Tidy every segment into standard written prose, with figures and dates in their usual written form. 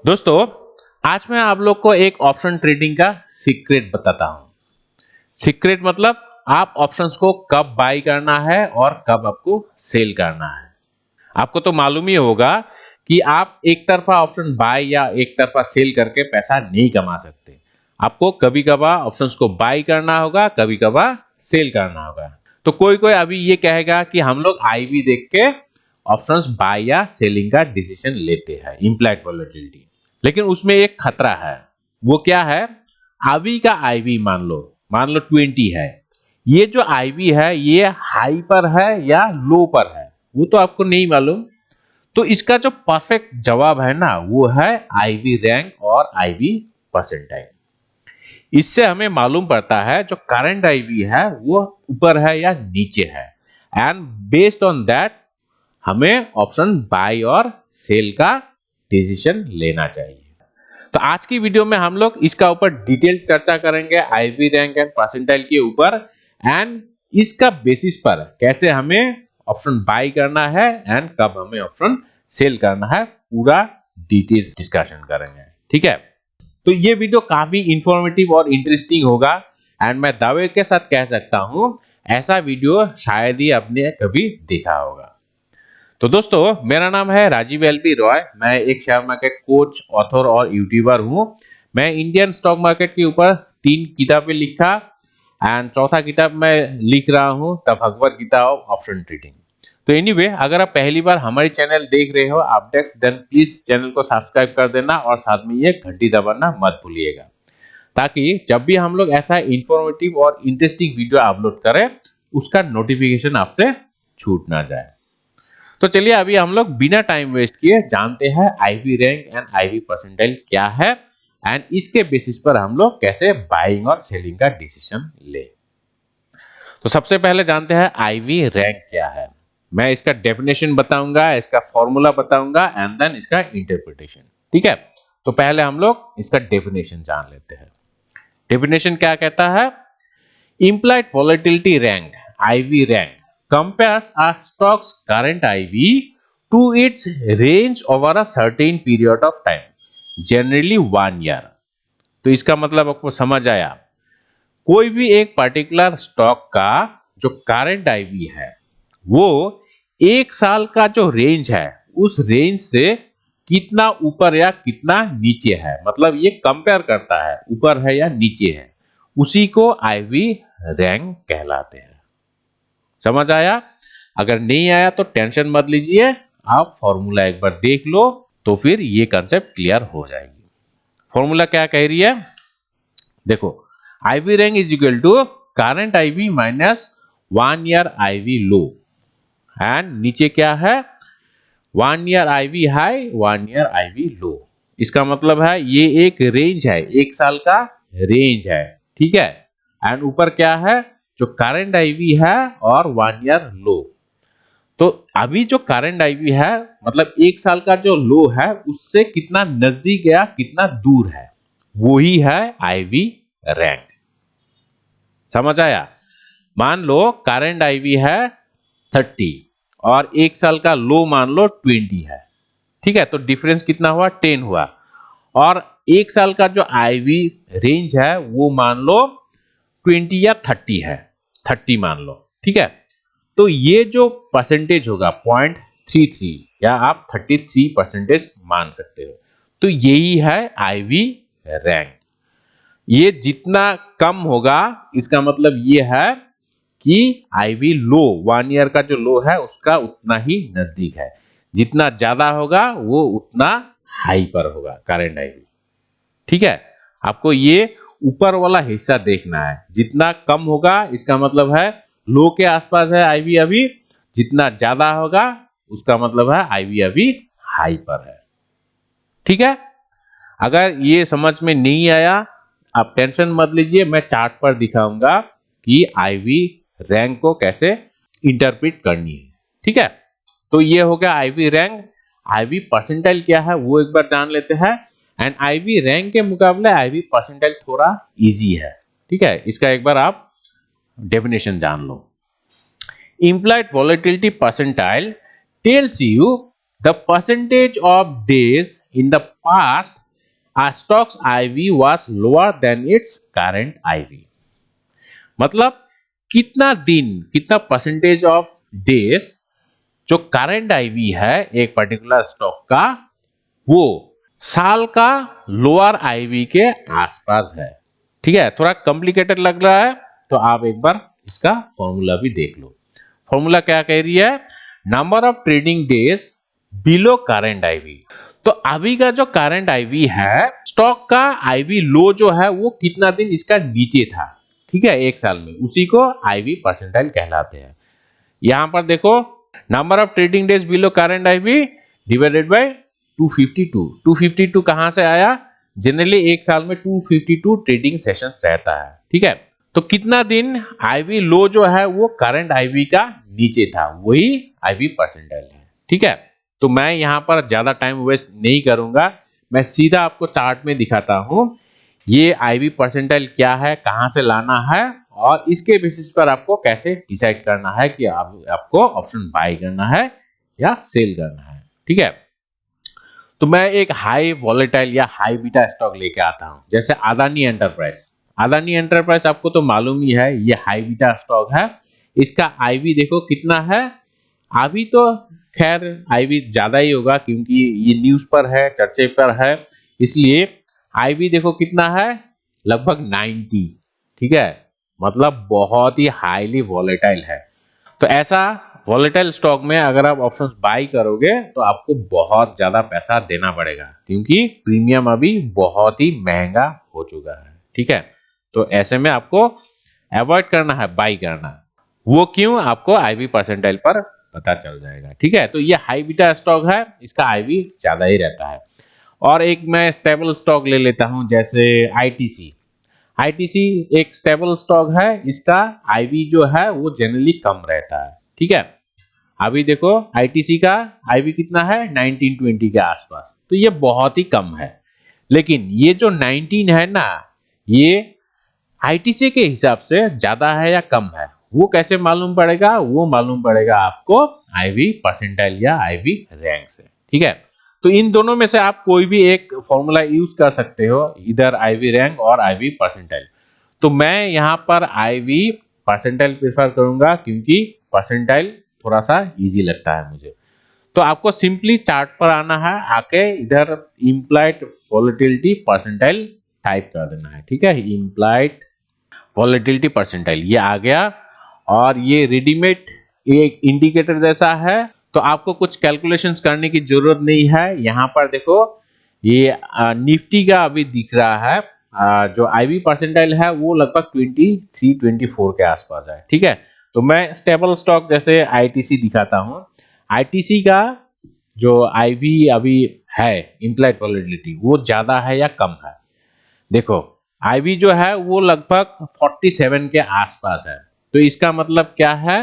दोस्तों, आज मैं आप लोग को एक ऑप्शन ट्रेडिंग का सीक्रेट बताता हूं। सीक्रेट मतलब आप ऑप्शंस को कब बाय करना है और कब आपको सेल करना है। आपको तो मालूम ही होगा कि आप एक तरफा ऑप्शन बाय या एक तरफा सेल करके पैसा नहीं कमा सकते। आपको कभी कभार ऑप्शंस को बाय करना होगा, कभी कभार सेल करना होगा। तो कोई कोई अभी ये कहेगा कि हम लोग आईवी देख के ऑप्शंस बाय या सेलिंग का डिसीजन लेते हैं, इम्प्लाइड वॉलेटिलिटी। लेकिन उसमें एक खतरा है। वो क्या है? आईवी का आईवी मान लो 20 है। ये जो आईवी है ये हाई पर है या लो पर है, वो तो आपको नहीं मालूम। तो इसका जो परफेक्ट जवाब है ना, वो है आईवी रैंक और आईवी परसेंटाइल। इससे हमें मालूम पड़ता है जो करंट आईवी है वो ऊपर है या नीचे है, एंड बेस्ड ऑन दैट हमें ऑप्शन बाय और सेल का डिसीजन लेना चाहिए। तो आज की वीडियो में हम लोग इसका ऊपर डिटेल चर्चा करेंगे, आईवी रैंक एंड परसेंटाइल के ऊपर, एंड इसका बेसिस पर कैसे हमें ऑप्शन बाय करना है एंड कब हमें ऑप्शन सेल करना है, पूरा डिटेल्स डिस्कशन करेंगे। ठीक है, तो ये वीडियो काफी इंफॉर्मेटिव और इंटरेस्टिंग होगा, एंड मैं दावे के साथ कह सकता हूं ऐसा वीडियो शायद ही आपने कभी देखा होगा। तो दोस्तों, मेरा नाम है राजीव एलबी रॉय। मैं एक शेयर मार्केट कोच, ऑथर और यूट्यूबर हूं। मैं इंडियन स्टॉक मार्केट के ऊपर 3 किताबें लिखा, एंड चौथा किताब मैं लिख रहा हूं the Bhagavad Gita of option trading. तो एनीवे, अगर आप पहली बार हमारी चैनल देख रहे हो अपडेट्स, देन प्लीज चैनल को सब्सक्राइब कर देना और साथ में ये घंटी दबाना मत भूलिएगा, ताकि जब भी हम लोग ऐसा इंफॉर्मेटिव और इंटरेस्टिंग वीडियो अपलोड करें उसका नोटिफिकेशन आपसे छूट ना जाए। तो चलिए अभी हम लोग बिना टाइम वेस्ट किए जानते हैं IV rank and IV percentile क्या है, एंड इसके बेसिस पर हम लोग कैसे बाइंग और सेलिंग का डिसीजन ले। तो सबसे पहले जानते हैं आईवी रैंक क्या है। मैं इसका डेफिनेशन बताऊंगा, इसका फॉर्मूला बताऊंगा, एंड देन इसका इंटरप्रिटेशन। ठीक है, तो पहले हम लोग इसका डेफिनेशन जान लेते हैं। डेफिनेशन क्या कहता है? Implied volatility rank (IV rank) compares a stock's current IV to its range over a certain period of time, generally 1 year। तो इसका मतलब आपको समझ आया? कोई भी एक पर्टिकुलर स्टॉक का जो करंट आईवी है वो 1 साल का जो रेंज है उस रेंज से कितना ऊपर या कितना नीचे है, मतलब ये कंपेयर करता है ऊपर है या नीचे है, उसी को आईवी रैंक कहलाते हैं। समझ आया? अगर नहीं आया तो टेंशन मत लीजिए, आप फॉर्मूला एक बार देख लो तो फिर ये कंसेप्ट क्लियर हो जाएगी। फॉर्मूला क्या कह रही है? देखो, IV rank is equal to current IV minus 1 year IV low, and नीचे क्या है? 1 year IV high, 1 year IV low. इसका मतलब है ये एक रेंज है, 1 साल का रेंज है। ठीक है, एंड ऊपर क्या है? जो करंट आईवी है और 1 ईयर लो। तो अभी जो करंट आईवी है मतलब 1 साल का जो लो है उससे कितना नजदीक या कितना दूर है, वो ही है आईवी रैंक। समझ आया? मान लो करंट आईवी है 30 और 1 साल का लो मान लो 20 है। ठीक है, तो डिफरेंस कितना हुआ? 10 हुआ। और 1 साल का जो आईवी रेंज है वो मान लो 20 या 30 है, 30 मान लो। ठीक है, तो ये जो परसेंटेज होगा 0.33 या आप 33% मान सकते हो। तो यही है आईवी रैंक। ये जितना कम होगा इसका मतलब ये है कि आईवी लो, 1 ईयर का जो लो है उसका उतना ही नजदीक है। जितना ज्यादा होगा वो उतना हाई पर होगा करंट आईवी। ठीक है, आपको ये ऊपर वाला हिस्सा देखना है। जितना कम होगा इसका मतलब है लो के आसपास है आईवी अभी, जितना ज्यादा होगा उसका मतलब है आईवी अभी हाई पर है। ठीक है, अगर ये समझ में नहीं आया आप टेंशन मत लीजिए, मैं चार्ट पर दिखाऊंगा कि आईवी रैंक को कैसे इंटरप्रेट करनी है। ठीक है, तो ये हो गया आईवी रैंक। आईवी परसेंटाइल क्या है वो एक बार जान लेते हैं, एंड आईवी रैंक के मुकाबले आईवी परसेंटाइल थोड़ा इजी है। ठीक है, इसका एक बार आप डेफिनेशन जान लो। Implied volatility percentile tells you the percentage of days in the past a stock's IV was lower than its current IV। मतलब कितना परसेंटेज ऑफ डेज जो करंट आईवी है एक पर्टिकुलर स्टॉक का, वो साल का लोअर आईवी के आसपास है। ठीक है, थोड़ा कॉम्प्लिकेटेड लग रहा है तो आप एक बार इसका फॉर्मूला भी देख लो। फॉर्मूला क्या कह रही है? Number of trading days below current IV. तो अभी का जो करंट आईवी है, स्टॉक का आईवी लो जो है वो कितना दिन इसका नीचे था, ठीक है, एक साल में, उसी को आईवी परसेंटाइल कहलाते हैं। यहां पर देखो, number of trading days below current IV divided by 252। 252 कहां से आया? जनरली एक साल में 252 ट्रेडिंग सेशंस रहता है। ठीक है, तो कितना दिन आईवी लो जो है वो करंट आईवी का नीचे था, वही आईवी परसेंटाइल है। ठीक है, तो मैं यहां पर ज्यादा टाइम वेस्ट नहीं करूंगा, मैं सीधा आपको चार्ट में दिखाता हूं ये आईवी परसेंटाइल क्या है, कहां से लाना है, और इसके बेसिस पर आपको कैसे डिसाइड करना है कि आपको ऑप्शन बाय करना है या सेल करना है। ठीक है, तो मैं एक हाई वॉलेटाइल या हाई बीटा स्टॉक लेके आता हूं, जैसे अदानी एंटरप्राइज। अदानी एंटरप्राइज आपको तो मालूम ही है, ये हाई बीटा स्टॉक है। इसका आईवी देखो कितना है। अभी तो खैर आईवी ज्यादा ही होगा क्योंकि ये न्यूज पर है, चर्चे पर है, इसलिए आईवी देखो कितना है, लगभग 90। ठीक है, मतलब बहुत ही हाईली वॉलेटाइल है। तो ऐसा वॉलेटाइल स्टॉक में अगर आप ऑप्शंस बाय करोगे तो आपको बहुत ज्यादा पैसा देना पड़ेगा क्योंकि प्रीमियम अभी बहुत ही महंगा हो चुका है। ठीक है, तो ऐसे में आपको अवॉइड करना है बाय करना। वो क्यों, आपको आईवी परसेंटाइल पर पता चल जाएगा। ठीक है, तो ये हाई बीटा स्टॉक है, इसका आईवी ज्यादा ही रहता है। और एक मैं स्टेबल स्टॉक ले लेता हूं, जैसे आईटीसी। आईटीसी एक स्टेबल स्टॉक है, इसका आईवी जो है वो जनरली कम रहता है। ठीक है, अभी देखो आईटीसी का आईवी कितना है, 1920 के आसपास, तो ये बहुत ही कम है। लेकिन ये जो 19 है ना, ये आईटीसी के हिसाब से ज्यादा है या कम है, वो कैसे मालूम पड़ेगा? वो मालूम पड़ेगा आपको आईवी परसेंटाइल या आईवी रैंक से। ठीक है, तो इन दोनों में से आप कोई भी एक फॉर्मूला यूज कर सकते हो, इधर आईवी रैंक और आईवी परसेंटाइल। तो मैं यहाँ पर आईवी परसेंटाइल प्रेफर करूंगा क्योंकि परसेंटाइल थोड़ा सा इजी लगता है मुझे। तो आपको सिंपली चार्ट पर आना है, आके इधर इम्प्लाइड वॉलेटिलिटी परसेंटाइल टाइप कर देना है। ठीक है, इम्प्लाइड वॉलेटिलिटी परसेंटाइल ये आ गया, और ये रेडीमेड एक इंडिकेटर जैसा है, तो आपको कुछ कैलकुलेशंस करने की जरूरत नहीं है। यहाँ पर देखो ये निफ्टी का अभी दिख रहा है, जो आईवी परसेंटाइल है वो लगभग 23-24 के आसपास है। ठीक है, तो मैं स्टेबल स्टॉक जैसे आईटीसी दिखाता हूँ। आईटीसी का जो आईवी अभी है इम्प्लाइड वॉलेटिलिटी वो ज्यादा है या कम है? देखो आईवी जो है वो लगभग 47 के आसपास है, तो इसका मतलब क्या है?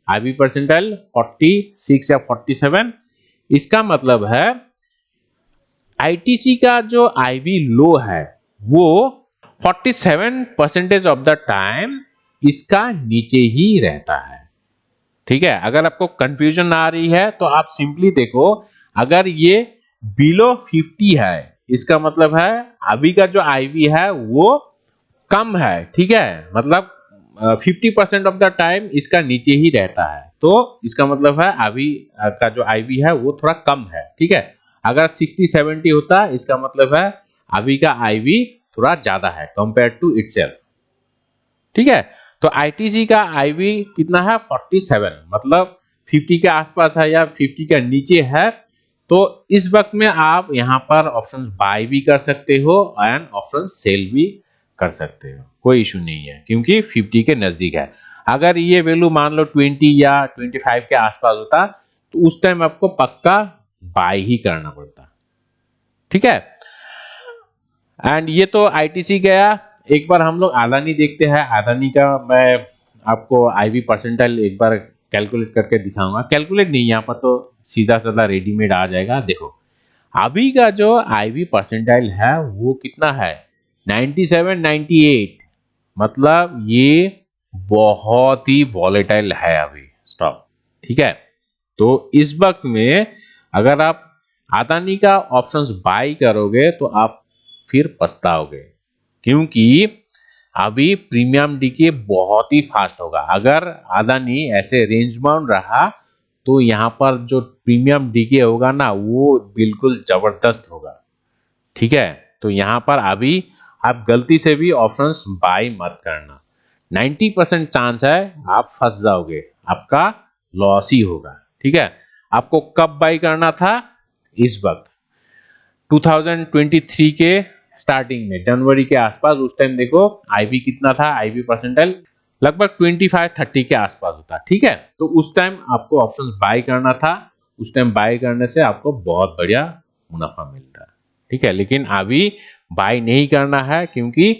आईवी परसेंटाइल 46 या 47, इसका मतलब है आईटीसी का जो आईवी लो है वो 47% ऑफ द टाइम इसका नीचे ही रहता है। ठीक है, अगर आपको कंफ्यूजन आ रही है तो आप सिंपली देखो, अगर ये बिलो 50 है, इसका मतलब है अभी का जो आईवी है वो कम है। ठीक है, मतलब 50% ऑफ द टाइम इसका नीचे ही रहता है, तो इसका मतलब है अभी का जो आईवी है वो थोड़ा कम है। ठीक है, अगर 60-70 होता इसका मतलब है अभी का आईवी थोड़ा ज्यादा है कंपेयर टू इटसेल्फ। ठीक है, तो आईटीसी का आईवी कितना है? 47, मतलब 50 के आसपास है या 50 के नीचे है। तो इस वक्त में आप यहाँ पर ऑप्शन बाय भी कर सकते हो एंड ऑप्शन सेल भी कर सकते हो, कोई इशू नहीं है क्योंकि 50 के नजदीक है। अगर ये वैल्यू मान लो 20 या 25 के आसपास होता तो उस टाइम आपको पक्का बाय ही करना पड़ता। ठीक है, एंड ये तो आईटीसी गया। एक बार हम लोग अदानी देखते हैं। अदानी का मैं आपको आईवी परसेंटाइल एक बार कैलकुलेट करके दिखाऊंगा। कैलकुलेट नहीं, यहाँ पर तो सीधा साधा रेडीमेड आ जाएगा। देखो अभी का जो आईवी परसेंटाइल है वो कितना है? 97, 98, मतलब ये बहुत ही वॉलेटाइल है अभी स्टॉक। ठीक है, तो इस वक्त में अगर आप अदानी का ऑप्शंस बाय करोगे तो आप फिर पछताओगे, क्योंकि अभी प्रीमियम डीके बहुत ही फास्ट होगा। अगर अदानी ऐसे रेंज बाउंड रहा तो यहाँ पर जो प्रीमियम डीके होगा ना वो बिल्कुल जबरदस्त होगा। ठीक है, तो यहाँ पर अभी आप गलती से भी ऑप्शंस बाय मत करना। 90% चांस है आप फंस जाओगे, आपका लॉस ही होगा। ठीक है, आपको कब बाय करना था? इस वक्त 2023 के स्टार्टिंग में जनवरी के आसपास। उस टाइम देखो आईबी कितना था, आईबी परसेंटाइल लगभग 25-30 के आसपास होता। ठीक है, तो उस टाइम आपको ऑप्शंस बाय करना था। उस टाइम बाय करने से आपको बहुत बढ़िया मुनाफा मिलता है। ठीक है, लेकिन अभी बाय नहीं करना है क्योंकि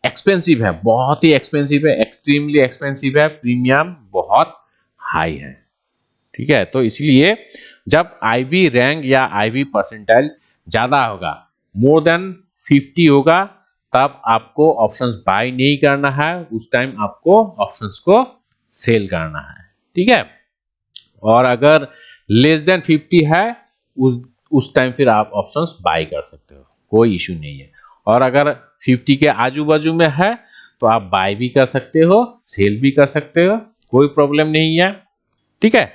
एक्सपेंसिव है, बहुत ही एक्सपेंसिव है, एक्सट्रीमली एक्सपेंसिव है, प्रीमियम बहुत हाई है। ठीक है, तो इसलिए जब आईबी रैंक या आईबी परसेंटाइल ज्यादा होगा, मोर देन 50 होगा, तब आपको ऑप्शंस बाय नहीं करना है। उस टाइम आपको ऑप्शंस को सेल करना है। ठीक है, और अगर लेस देन 50 है उस टाइम फिर आप ऑप्शंस बाय कर सकते हो, कोई इशू नहीं है। और अगर 50 के आजू बाजू में है तो आप बाय भी कर सकते हो, सेल भी कर सकते हो, कोई प्रॉब्लम नहीं है। ठीक है,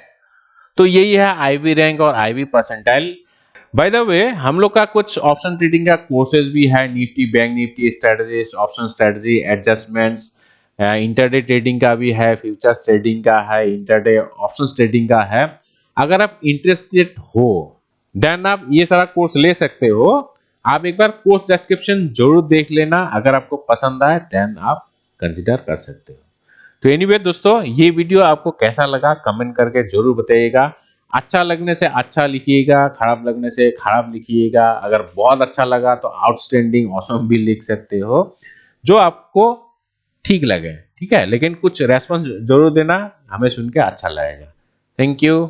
तो यही है आईवी रैंक और IV percentile. By the way हम लोग का कुछ ऑप्शन ट्रेडिंग का कोर्सेज भी है, Nifty bank Nifty strategies, option strategy, adjustments, intraday trading का भी है, फ्यूचर्स ट्रेडिंग का है, इंटरडे ऑप्शंस ट्रेडिंग का है। अगर आप इंटरेस्टेड हो देन आप ये सारा कोर्स ले सकते हो। आप एक बार कोर्स डिस्क्रिप्शन जरूर देख लेना, अगर आपको पसंद आए देन आप कंसिडर कर सकते हो। तो एनीवे दोस्तों, ये वीडियो आपको कैसा लगा कमेंट करके जरूर बताइएगा। अच्छा लगने से अच्छा लिखिएगा, खराब लगने से खराब लिखिएगा। अगर बहुत अच्छा लगा तो आउटस्टैंडिंग ऑसम भी लिख सकते हो, जो आपको ठीक लगे। ठीक है, लेकिन कुछ रेस्पॉन्स जरूर देना, हमें सुन के अच्छा लगेगा। Thank you.